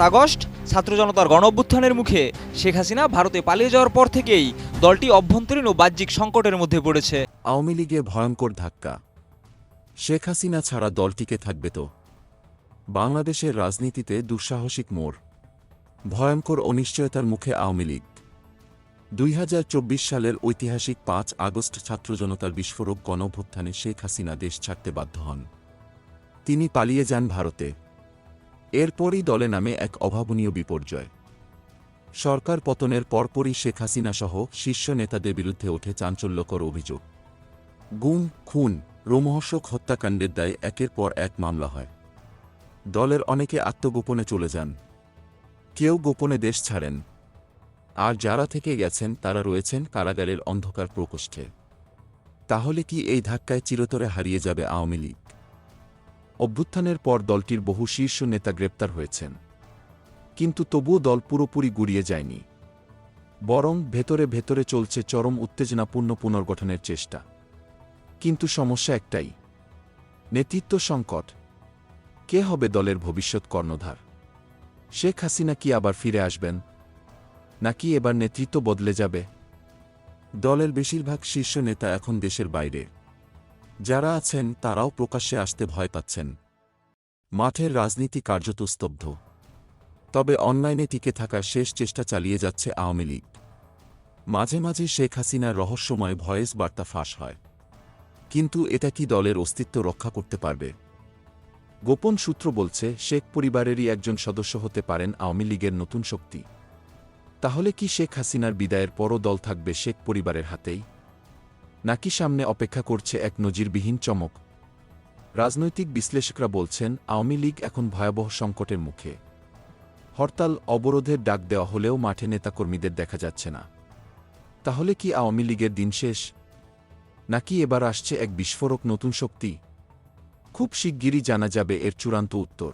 August ছাত্র জনতার গণঅভ্যুত্থানের মুখে শেখ হাসিনা ভারতে পালিয়ে যাওয়ার পর থেকেই দলটি অভ্যন্তরীণ ও বাহ্যিক সংকটের মধ্যে পড়েছে। আওয়ামী লীগে ভয়ঙ্কর ধাক্কা। শেখ হাসিনা ছাড়া দলটিকে থাকবে তো? বাংলাদেশের রাজনীতিতে দুঃসাহসিক মোড়। ভয়ঙ্কর অনিশ্চয়তার মুখে আওয়ামী লীগ। ২০২৪ সালের ঐতিহাসিক ৫ আগস্ট ছাত্র জনতার বিস্ফোরক গণঅভ্যুত্থানে শেখ হাসিনা দেশ ছাড়তে বাধ্য হন। তিনি পালিয়ে যান ভারতে। এরপরই দলে নামে এক অভাবনীয় বিপর্যয়। সরকার পতনের পরপরই শেখ হাসিনাসহ শীর্ষ নেতাদের বিরুদ্ধে ওঠে চাঞ্চল্যকর অভিযোগ। গুম, খুন, রোমহর্ষক হত্যাকাণ্ডের দায়ে একের পর এক মামলা হয়। দলের অনেকে আত্মগোপনে চলে যান, কেউ গোপনে দেশ ছাড়েন, আর যারা থেকে গেছেন তারা রয়েছেন কারাগারের অন্ধকার প্রকোষ্ঠে। তাহলে কি এই ধাক্কায় চিরতরে হারিয়ে যাবে আওয়ামী লীগ? অভ্যুত্থানের পর দলটির বহু শীর্ষ নেতা গ্রেপ্তার হয়েছেন, কিন্তু তবুও দল পুরোপুরি গুড়িয়ে যায়নি। বরং ভেতরে ভেতরে চলছে চরম উত্তেজনাপূর্ণ পুনর্গঠনের চেষ্টা। কিন্তু সমস্যা একটাই, নেতৃত্ব সংকট। কে হবে দলের ভবিষ্যৎ কর্ণধার? শেখ হাসিনা কি আবার ফিরে আসবেন, নাকি এবার নেতৃত্ব বদলে যাবে? দলের বেশিরভাগ শীর্ষ নেতা এখন দেশের বাইরে। যারা আছেন তারাও প্রকাশ্যে আসতে ভয় পাচ্ছেন। মাঠের রাজনীতি কার্যত স্তব্ধ। তবে অনলাইনে টিকে থাকার শেষ চেষ্টা চালিয়ে যাচ্ছে আওয়ামী লীগ। মাঝে মাঝে শেখ হাসিনার রহস্যময় ভয়েস বার্তা ফাঁস হয়, কিন্তু এটা কি দলের অস্তিত্ব রক্ষা করতে পারবে? গোপন সূত্র বলছে শেখ পরিবারেরই একজন সদস্য হতে পারেন আওয়ামী লীগের নতুন শক্তি। তাহলে কি শেখ হাসিনার বিদায়ের পরও দল থাকবে শেখ পরিবারের হাতেই, নাকি সামনে অপেক্ষা করছে এক নজিরবিহীন চমক? রাজনৈতিক বিশ্লেষকরা বলছেন আওয়ামী লীগ এখন ভয়াবহ সংকটের মুখে। হরতাল, অবরোধের ডাক দেওয়া হলেও মাঠে নেতাকর্মীদের দেখা যাচ্ছে না। তাহলে কি আওয়ামী লীগের দিন শেষ, নাকি এবার আসছে এক বিস্ফোরক নতুন শক্তি? খুব শিগগিরই জানা যাবে এর চূড়ান্ত উত্তর।